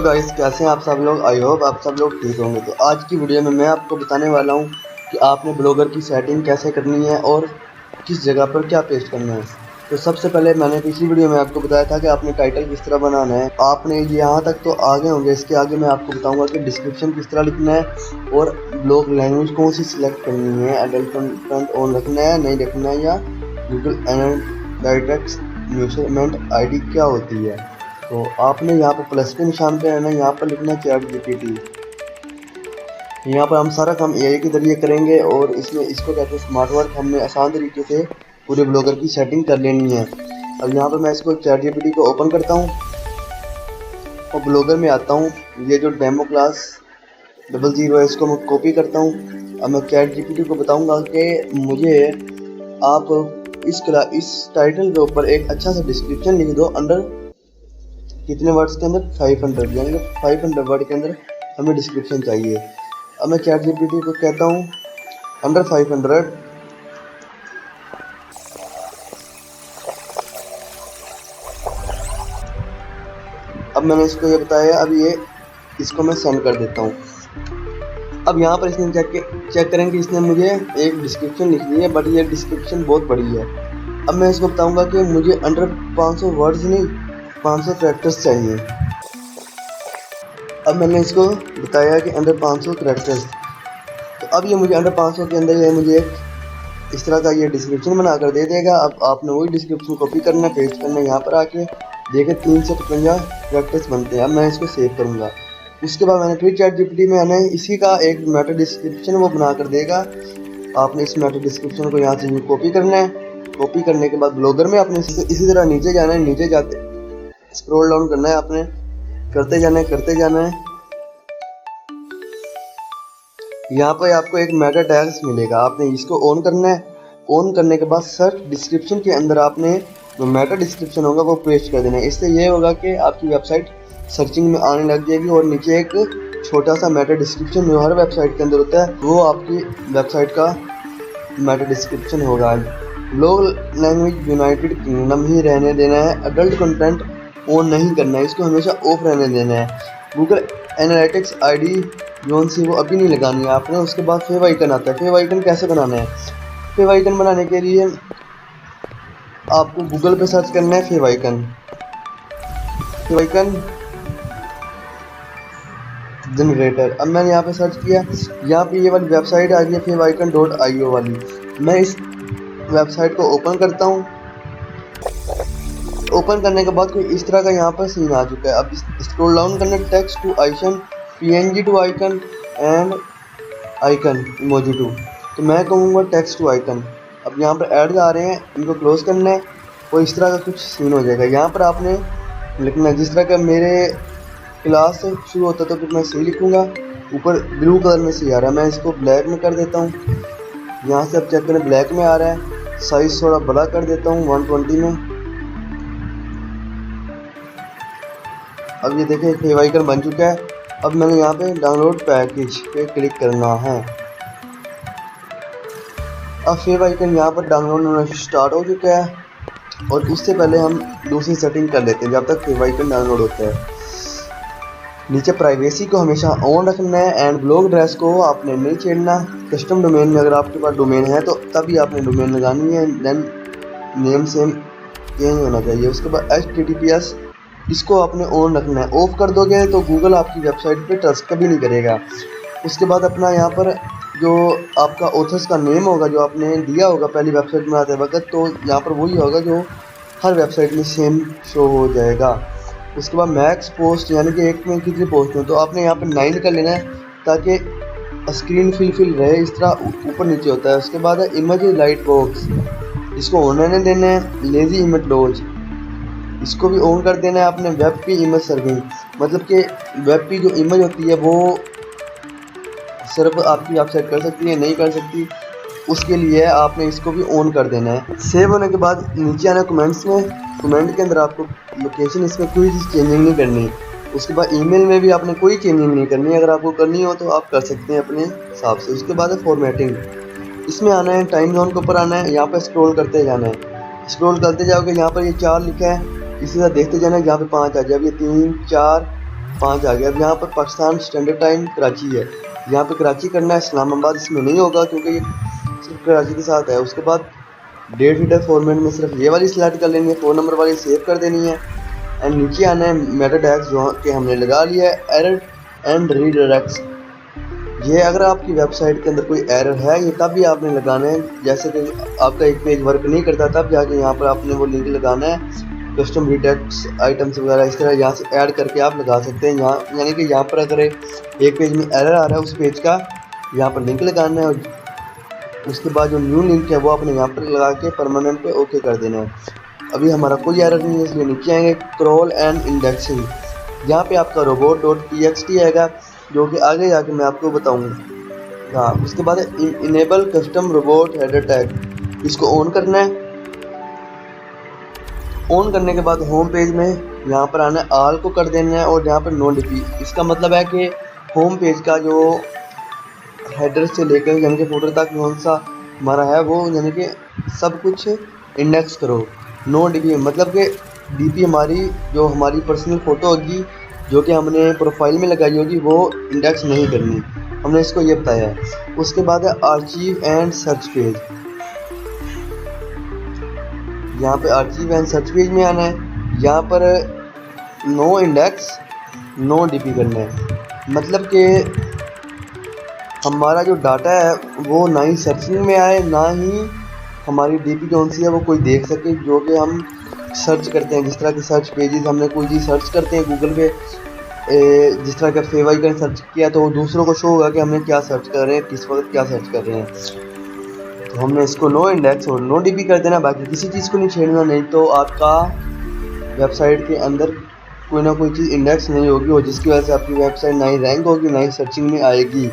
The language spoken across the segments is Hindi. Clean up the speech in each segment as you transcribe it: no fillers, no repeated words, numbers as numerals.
गाइस, कैसे हैं आप सब लोग। आई होप आप सब लोग ठीक होंगे। तो आज की वीडियो में मैं आपको बताने वाला हूं कि आपने ब्लॉगर की सेटिंग कैसे करनी है और किस जगह पर क्या पेस्ट करना है। तो सबसे पहले मैंने पिछली वीडियो में आपको बताया था कि आपने टाइटल किस तरह बनाना है। आपने यहाँ तक तो आगे होंगे, इसके आगे मैं आपको बताऊंगा कि डिस्क्रिप्शन किस तरह लिखना है और ब्लॉग लैंग्वेज कौन सी सिलेक्ट करनी है। एडल्ट कंटेंट ऑन रखना है, नहीं रखना है, या गूगल एनालिटिक्स मेजरमेंट आईडी क्या होती है। तो आपने यहाँ पर प्लस के निशान पे रहना है, यहाँ पर लिखना चैट जीपीटी। यहाँ पर हम सारा काम एआई के जरिए करेंगे और इसमें इसको कहते हैं स्मार्ट वर्क। हमने आसान तरीके से पूरे ब्लॉगर की सेटिंग कर लेनी है। अब यहाँ पर मैं इसको चैट जीपीटी को ओपन करता हूँ और ब्लॉगर में आता हूँ। ये जो डेमो क्लास 00 है, इसको मैं कॉपी करता हूँ। अब मैं चैट जीपीटी को बताऊँगा कि मुझे आप इस टाइटल के ऊपर एक अच्छा सा डिस्क्रिप्शन लिख दो अंडर कितने वर्ड्स के अंदर, 500, यानी 500 वर्ड के अंदर हमें डिस्क्रिप्शन चाहिए। अब मैं चैट जीपीटी को कहता हूँ अंडर 500। अब मैंने इसको ये बताया, अब ये इसको मैं सेंड कर देता हूँ। अब यहाँ पर इसने चेक करेंगे, इसने मुझे एक डिस्क्रिप्शन लिख दी है, बट ये डिस्क्रिप्शन बहुत बड़ी है। अब मैं इसको बताऊँगा कि मुझे अंडर 500 वर्ड्स नहीं, 500 कैरेक्टर्स चाहिए। अब मैंने इसको बताया कि अंडर 500 कैरेक्टर्स। तो अब ये मुझे अंडर 500 के अंदर ये मुझे एक इस तरह का ये डिस्क्रिप्शन बना कर दे देगा। अब आपने वही डिस्क्रिप्शन कॉपी करना है, पेस्ट करना है। यहाँ पर आके देखें 355 कैरेक्टर्स बनते हैं। अब मैं इसको सेव करूँगा। उसके बाद मैंने फिर चैट जीपीटी में आना है, इसी का एक मेटा डिस्क्रिप्शन वो बना कर देगा। आपने इस मेटा डिस्क्रिप्शन को यहाँ से कॉपी करना है। कॉपी करने के बाद ब्लॉगर में आपने इसी तरह नीचे जाना है। नीचे जाते स्क्रॉल डाउन करना है, आपने करते जाना है। यहाँ पर आपको एक मेटा टैग्स मिलेगा, आपने इसको ऑन करना है। ऑन करने के बाद सर्च डिस्क्रिप्शन के अंदर आपने जो मेटा डिस्क्रिप्शन होगा वो पेस्ट कर देना है। इससे ये होगा कि आपकी वेबसाइट सर्चिंग में आने लग जाएगी और नीचे एक छोटा सा मेटा डिस्क्रिप्शन जो हर वेबसाइट के अंदर होता है वो आपकी वेबसाइट का मेटा डिस्क्रिप्शन होगा। ब्लॉग लैंग्वेज यूनाइटेड किंगडम ही रहने देना है। अडल्ट कंटेंट ऑन नहीं करना है, इसको हमेशा ऑफ रहने देना है। गूगल एनालिटिक्स आईडी जोन सी वो अभी नहीं लगानी है आपने। उसके बाद फेव आइकन आता है। फेव आइकन कैसे बनाना है? फेव आइकन बनाने के लिए आपको गूगल पे सर्च करना है फेव आइकन जनरेटर। अब मैंने यहाँ पे सर्च किया, यहाँ पे ये वाली वेबसाइट आ गई है favicon.io वाली। मैं इस वेबसाइट को ओपन करता हूँ। ओपन करने के बाद कोई इस तरह का यहाँ पर सीन आ चुका है। अब स्क्रॉल डाउन करना, text to icon, PNG to icon and icon emoji two. तो मैं कहूँगा टेक्स्ट टू आइकन। अब यहाँ पर ऐड आ रहे हैं, इनको क्लोज करना है और इस तरह का कुछ सीन हो जाएगा। यहाँ पर आपने लिखना है जिस तरह का मेरे क्लास से शुरू होता तो फिर मैं सी लिखूँगा। ऊपर ब्लू कलर में सी आ रहा है, मैं इसको ब्लैक में कर देता हूँ। यहाँ से अब चेक करें, ब्लैक में आ रहा है। साइज थोड़ा बड़ा कर देता हूँ 120 में। अब ये देखें फेव आइकन बन चुका है। अब मैंने यहाँ पे डाउनलोड पैकेज पे क्लिक करना है। अब फेव आइकन यहाँ पर डाउनलोड होना स्टार्ट हो चुका है और उससे पहले हम दूसरी सेटिंग कर लेते हैं जब तक फेव आइकन डाउनलोड होता है। नीचे प्राइवेसी को हमेशा ऑन रखना है एंड ब्लॉग एड्रेस को आपने नहीं छेड़ना। कस्टम डोमेन में अगर आपके पास डोमेन है तो तभी आपने डोमेन लगानी है। देन नेम सेम चेंज होना चाहिए। उसके बाद HTTPS इसको आपने ऑन रखना है। ऑफ कर दोगे तो गूगल आपकी वेबसाइट पे ट्रस्ट कभी नहीं करेगा। उसके बाद अपना यहाँ पर जो आपका ऑथर्स का नेम होगा जो आपने दिया होगा पहली वेबसाइट बनाते वक्त, तो यहाँ पर वही होगा जो हर वेबसाइट में सेम शो हो जाएगा। उसके बाद मैक्स पोस्ट यानी कि एक में कितनी पोस्ट हो, तो आपने यहाँ पर 9 कर लेना है ताकि स्क्रीन फिल रहे। इस तरह ऊपर नीचे होता है। उसके बाद है इमेज लाइट बॉक्स, इसको ऑन रहने देना है। लेजी इमेज लॉज इसको भी ऑन कर देना है आपने। वेब की इमेज सर्विंग मतलब कि वेब की जो इमेज होती है वो सिर्फ आपकी वेबसाइट कर सकती है, नहीं कर सकती, उसके लिए आपने इसको भी ऑन कर देना है। सेव होने के बाद नीचे आना कमेंट्स में। कमेंट के अंदर आपको लोकेशन इसमें कोई चेंजिंग नहीं करनी। उसके बाद ईमेल में भी आपने कोई चेंजिंग नहीं करनी। अगर आपको करनी हो तो आप कर सकते हैं अपने हिसाब से। उसके बाद है फॉर्मेटिंग, इसमें आना है, टाइम जोन के ऊपर आना है। यहाँ पर स्क्रॉल करते जाना है। स्क्रॉल करते जाओगे, यहाँ पर ये 4 लिखा है, इसी तरह देखते जाना है। यहाँ पे 5 आ जाए। अब ये 3, 4, 5 आ गया। अब यहाँ पर पाकिस्तान स्टैंडर्ड टाइम कराची है, यहाँ पे कराची करना है, इस्लामाबाद इसमें नहीं होगा क्योंकि ये सिर्फ कराची के साथ है। उसके बाद डेट हीटर फॉर्मेट में सिर्फ ये वाली सिलेक्ट कर लेनी है, फ़ोन नंबर वाली सेव कर देनी है एंड नीचे आना है मेटा टैग्स जो कि हमने लगा लिया है, एरर एंड रीडायरेक्ट्स। ये अगर आपकी वेबसाइट के अंदर कोई एरर है ये तब भी आपने लगाना है, जैसे कि आपका एक पेज वर्क नहीं करता तब जाके यहाँ पर आपने वो लिंक लगाना है, कस्टम रिटेक्ट्स आइटम्स वगैरह इस तरह यहाँ से ऐड करके आप लगा सकते हैं। यहाँ यानी कि यहाँ पर अगर एक पेज में एरर आ रहा है उस पेज का यहाँ पर लिंक लगाना है और उसके बाद जो न्यू लिंक है वो आपने यहाँ पर लगा के परमानेंट पे ओके कर देना है। अभी हमारा कोई एरर नहीं है इसलिए नीचे आएंगे क्रॉल एंड इंडेक्सिंग, यहाँ पे आपका robot.txt आएगा जो कि आगे जाके मैं आपको बताऊंगा। हाँ, उसके बाद enable custom robot header tag, इसको ऑन करना है। ऑन करने के बाद होम पेज में यहाँ पर आना है, आल को कर देना है और यहाँ पर नो डीपी। इसका मतलब है कि होम पेज का जो हेडर से लेकर यानी कि फुटर तक कौन सा हमारा है वो यानी कि सब कुछ इंडेक्स करो। नो डीपी मतलब कि डीपी हमारी जो हमारी पर्सनल फ़ोटो होगी जो कि हमने प्रोफाइल में लगाई होगी वो इंडेक्स नहीं करनी, हमने इसको ये बताया है। उसके बाद है आर्चीव एंड सर्च पेज, यहाँ पे आर्चीव एंड सर्च पेज में आना है, यहाँ पर नो इंडेक्स नो डीपी करना है। मतलब कि हमारा जो डाटा है वो ना ही सर्चिंग में आए ना ही हमारी डीपी कौन सी है वो कोई देख सके जो कि हम सर्च करते हैं। जिस तरह की सर्च पेजेस हमने कोई चीज़ सर्च करते हैं गूगल पे, जिस तरह का फेव आइकन सर्च किया तो दूसरों को शो होगा कि हमने क्या सर्च कर रहे हैं, किस वक्त क्या सर्च कर रहे हैं। तो हमने इसको नो इंडेक्स और नो डीपी कर देना, बाकी किसी चीज़ को नहीं छेड़ना, नहीं तो आपका वेबसाइट के अंदर कोई ना कोई चीज़ इंडेक्स नहीं होगी और जिसकी वजह से आपकी वेबसाइट ना ही रैंक होगी ना ही सर्चिंग में आएगी।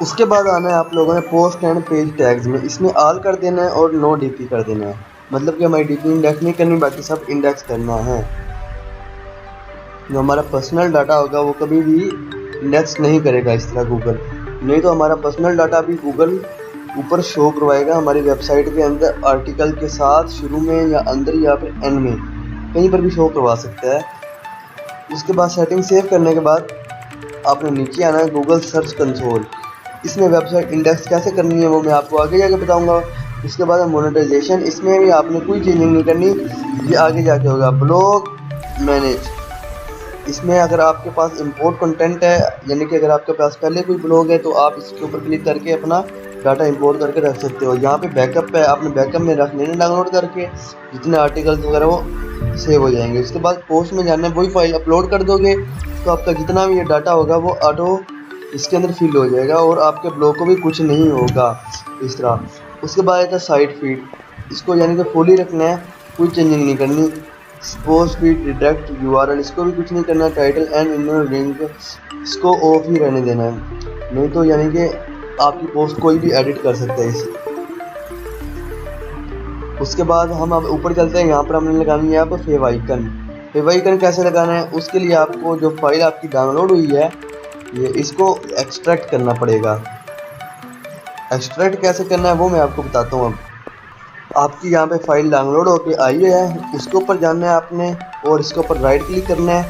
उसके बाद आना है आप लोगों ने पोस्ट एंड पेज टैग्स में, इसमें ऑल कर देना है और नो डीपी कर देना है। मतलब कि हमारी डीपी इंडेक्स नहीं करनी, बाकी सब इंडेक्स करना है। जो हमारा पर्सनल डाटा होगा वो कभी भी इंडेक्स नहीं करेगा इस तरह गूगल, नहीं तो हमारा पर्सनल डाटा भी गूगल ऊपर शो करवाएगा हमारी वेबसाइट के अंदर आर्टिकल के साथ, शुरू में या अंदर या फिर एंड में कहीं पर भी शो करवा सकता है। उसके बाद सेटिंग सेव करने के बाद आपने नीचे आना है गूगल सर्च कंसोल, इसमें वेबसाइट इंडेक्स कैसे करनी है वो मैं आपको आगे जाके बताऊंगा। उसके बाद मोनेटाइजेशन, इसमें भी आपने कोई चेंजिंग नहीं करनी, ये आगे जाके होगा। ब्लॉग मैनेज, इसमें अगर आपके पास इंपोर्ट कंटेंट है यानी कि अगर आपके पास पहले कोई ब्लॉग है तो आप इसके ऊपर क्लिक करके अपना डाटा इंपोर्ट करके रख सकते हो। यहाँ पे बैकअप है, आपने बैकअप में रख लेना डाउनलोड करके, जितने आर्टिकल्स वगैरह वो सेव हो जाएंगे। उसके बाद पोस्ट में जाना है, वही फाइल अपलोड कर दोगे तो आपका जितना भी ये डाटा होगा वो ऑटो इसके अंदर फिल हो जाएगा और आपके ब्लॉग को भी कुछ नहीं होगा इस तरह। उसके बाद आता है साइट फीड, इसको यानी कि फुल ही रखना है, कोई चेंजिंग नहीं करनी। पोस्ट फीड रिडायरेक्ट यूआरएल, इसको भी कुछ नहीं करना। टाइटल एंड इनर लिंक इसको ऑफ ही रहने देना है, नहीं तो यानी कि आपकी पोस्ट कोई भी एडिट कर सकता है इसे। उसके बाद हम अब ऊपर चलते हैं, यहाँ पर हमने लगानी है आप फेव आइकन। फेव आइकन कैसे लगाना है उसके लिए आपको जो फाइल आपकी डाउनलोड हुई है ये इसको एक्सट्रैक्ट करना पड़ेगा। एक्सट्रैक्ट कैसे करना है वो मैं आपको बताता हूँ। अब आपकी यहाँ पे फाइल डाउनलोड होके आई है, उसके ऊपर जाना है आपने और इसके ऊपर राइट क्लिक करना है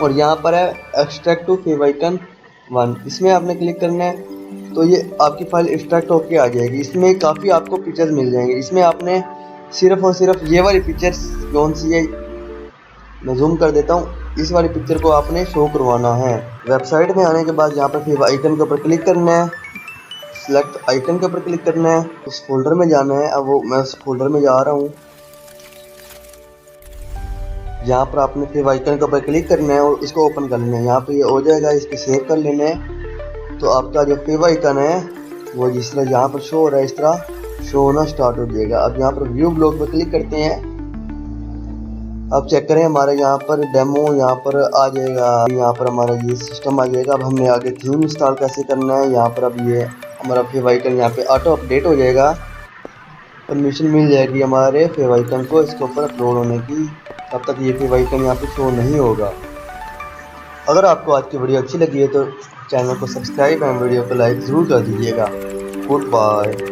और यहाँ पर है एक्सट्रैक्ट टू फेव आइकन 1, इसमें आपने क्लिक करना है तो ये आपकी फाइल एक्सट्रैक्ट होके आ जाएगी। इसमें काफ़ी आपको पिक्चर्स मिल जाएंगे, इसमें आपने सिर्फ और सिर्फ ये वाली पिक्चर्स कौन सी है मैं जूम कर देता हूँ, इस वाली पिक्चर को आपने शो करवाना है। वेबसाइट में आने के बाद यहाँ पर फेव आइकन के ऊपर क्लिक करना है, सिलेक्ट आइकन के ऊपर क्लिक करना है, उस फोल्डर में जाना है। अब वो मैं उस फोल्डर में जा रहा हूँ, यहाँ पर आपने फेव आइकन के ऊपर क्लिक करना है और इसको ओपन कर लेना है। यहाँ पे ये हो जाएगा, इसको सेव कर लेना है तो आपका जो फेव आइकन है वो जिस तरह यहाँ पर शो हो रहा है इस तरह शो होना स्टार्ट हो जाएगा। अब यहाँ पर व्यू ब्लॉग पर क्लिक करते हैं, अब चेक करें हमारे यहाँ पर डेमो यहाँ पर आ जाएगा, यहाँ पर हमारा ये सिस्टम आ जाएगा। अब हमने आगे थीम इंस्टॉल कैसे करना है, यहाँ पर अब ये हमारा फेव आइकन यहाँ पे ऑटो अपडेट हो जाएगा, परमिशन मिल जाएगी हमारे फेव आइकन को इसके ऊपर अपलोड होने की, तब तक ये फेव आइकन यहाँ पे शो नहीं होगा। अगर आपको आज की वीडियो अच्छी लगी है तो चैनल को सब्सक्राइब एंड वीडियो को लाइक ज़रूर कर दीजिएगा। Good bye.